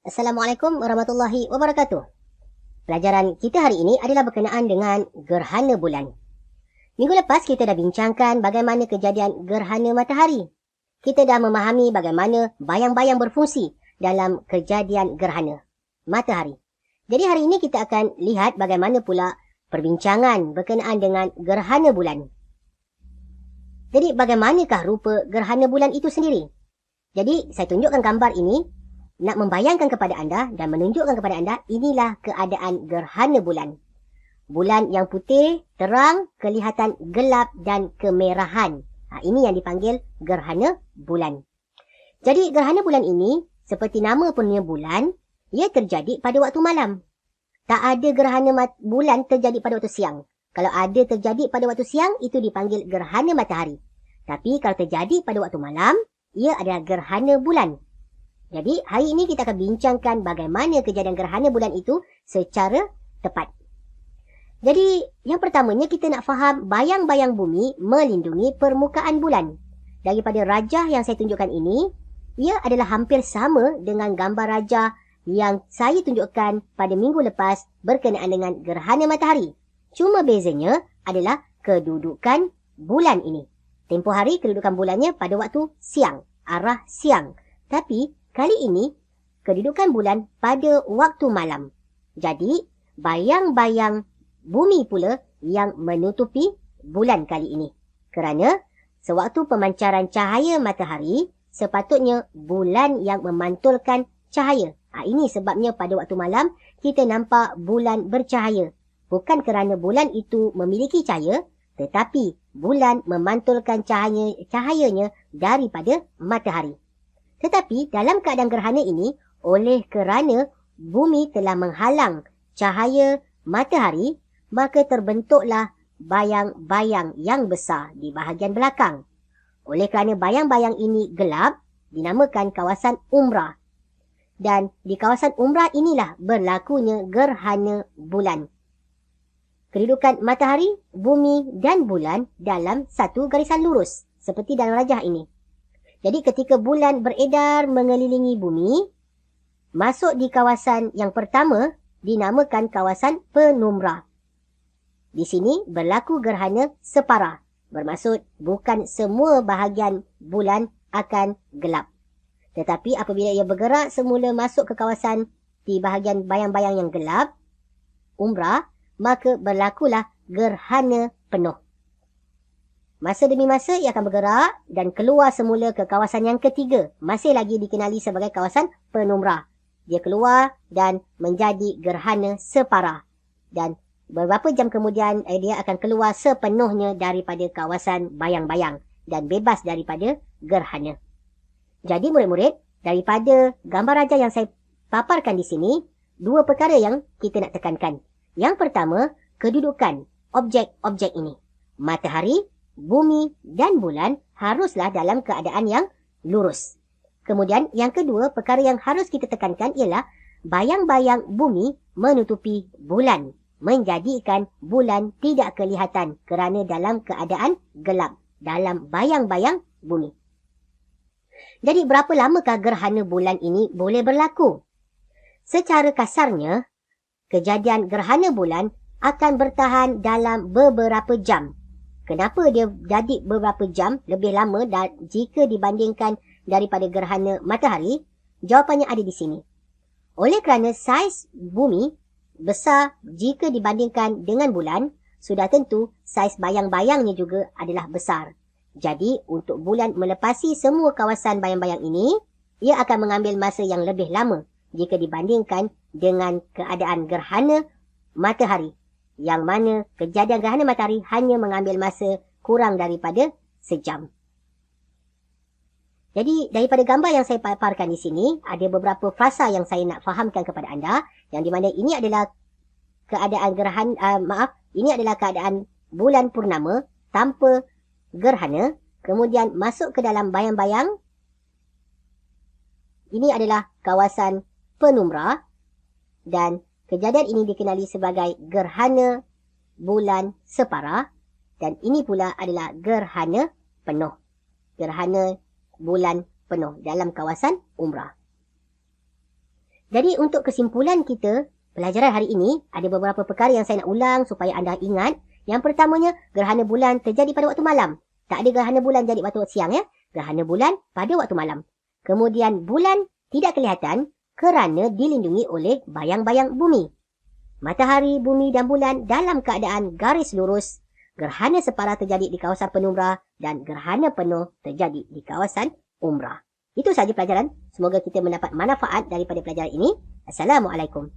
Assalamualaikum warahmatullahi wabarakatuh. Pelajaran kita hari ini adalah berkenaan dengan gerhana bulan. Minggu lepas kita dah bincangkan bagaimana kejadian gerhana matahari. Kita dah memahami bagaimana bayang-bayang berfungsi dalam kejadian gerhana matahari. Jadi hari ini kita akan lihat bagaimana pula perbincangan berkenaan dengan gerhana bulan. Jadi bagaimanakah rupa gerhana bulan itu sendiri? Jadi saya tunjukkan gambar ini nak membayangkan kepada anda dan menunjukkan kepada anda inilah keadaan gerhana bulan. Bulan yang putih, terang, kelihatan gelap dan kemerahan. Ini yang dipanggil gerhana bulan. Jadi gerhana bulan ini seperti nama punya bulan, ia terjadi pada waktu malam. Tak ada gerhana bulan terjadi pada waktu siang. Kalau ada terjadi pada waktu siang, itu dipanggil gerhana matahari. Tapi kalau terjadi pada waktu malam, ia adalah gerhana bulan. Jadi, hari ini kita akan bincangkan bagaimana kejadian gerhana bulan itu secara tepat. Jadi, yang pertamanya kita nak faham bayang-bayang bumi melindungi permukaan bulan. Daripada rajah yang saya tunjukkan ini, ia adalah hampir sama dengan gambar rajah yang saya tunjukkan pada minggu lepas berkenaan dengan gerhana matahari. Cuma bezanya adalah kedudukan bulan ini. Tempoh hari kedudukan bulannya pada waktu siang, arah siang. Tapi, kali ini, kedudukan bulan pada waktu malam. Jadi, bayang-bayang bumi pula yang menutupi bulan kali ini. Kerana, sewaktu pemancaran cahaya matahari, sepatutnya bulan yang memantulkan cahaya. Ini sebabnya pada waktu malam, kita nampak bulan bercahaya. Bukan kerana bulan itu memiliki cahaya, tetapi bulan memantulkan cahayanya daripada matahari. Tetapi dalam keadaan gerhana ini, oleh kerana bumi telah menghalang cahaya matahari, maka terbentuklah bayang-bayang yang besar di bahagian belakang. Oleh kerana bayang-bayang ini gelap, dinamakan kawasan umbra. Dan di kawasan umbra inilah berlakunya gerhana bulan. Kedudukan matahari, bumi dan bulan dalam satu garisan lurus, seperti dalam rajah ini. Jadi ketika bulan beredar mengelilingi bumi, masuk di kawasan yang pertama dinamakan kawasan penumbra. Di sini berlaku gerhana separa. Bermaksud bukan semua bahagian bulan akan gelap. Tetapi apabila ia bergerak semula masuk ke kawasan di bahagian bayang-bayang yang gelap, umbra, maka berlakulah gerhana penuh. Masa demi masa ia akan bergerak dan keluar semula ke kawasan yang ketiga. Masih lagi dikenali sebagai kawasan penumbra. Dia keluar dan menjadi gerhana separa. Dan beberapa jam kemudian dia akan keluar sepenuhnya daripada kawasan bayang-bayang dan bebas daripada gerhana. Jadi murid-murid, daripada gambar rajah yang saya paparkan di sini, dua perkara yang kita nak tekankan. Yang pertama, kedudukan objek-objek ini. Matahari, bumi dan bulan haruslah dalam keadaan yang lurus. Kemudian yang kedua, perkara yang harus kita tekankan ialah bayang-bayang bumi menutupi bulan. Menjadikan bulan tidak kelihatan kerana dalam keadaan gelap. Dalam bayang-bayang bumi. Jadi berapa lamakah gerhana bulan ini boleh berlaku? Secara kasarnya, kejadian gerhana bulan akan bertahan dalam beberapa jam. Kenapa dia jadi beberapa jam lebih lama jika dibandingkan daripada gerhana matahari? Jawapannya ada di sini. Oleh kerana saiz bumi besar jika dibandingkan dengan bulan, sudah tentu saiz bayang-bayangnya juga adalah besar. Jadi, untuk bulan melepasi semua kawasan bayang-bayang ini, ia akan mengambil masa yang lebih lama jika dibandingkan dengan keadaan gerhana matahari. Yang mana kejadian gerhana matahari hanya mengambil masa kurang daripada sejam. Jadi daripada gambar yang saya paparkan di sini, ada beberapa fasa yang saya nak fahamkan kepada anda, yang di mana ini adalah keadaan ini adalah keadaan bulan purnama tanpa gerhana, kemudian masuk ke dalam bayang-bayang. Ini adalah kawasan penumbra dan kejadian ini dikenali sebagai gerhana bulan separa dan ini pula adalah gerhana penuh. Gerhana bulan penuh dalam kawasan umbra. Jadi untuk kesimpulan kita, pelajaran hari ini ada beberapa perkara yang saya nak ulang supaya anda ingat. Yang pertamanya, gerhana bulan terjadi pada waktu malam. Tak ada gerhana bulan jadi pada waktu siang ya. Gerhana bulan pada waktu malam. Kemudian bulan tidak kelihatan kerana dilindungi oleh bayang-bayang bumi. Matahari, bumi dan bulan dalam keadaan garis lurus. Gerhana separa terjadi di kawasan penumbra dan gerhana penuh terjadi di kawasan umbra. Itu sahaja pelajaran. Semoga kita mendapat manfaat daripada pelajaran ini. Assalamualaikum.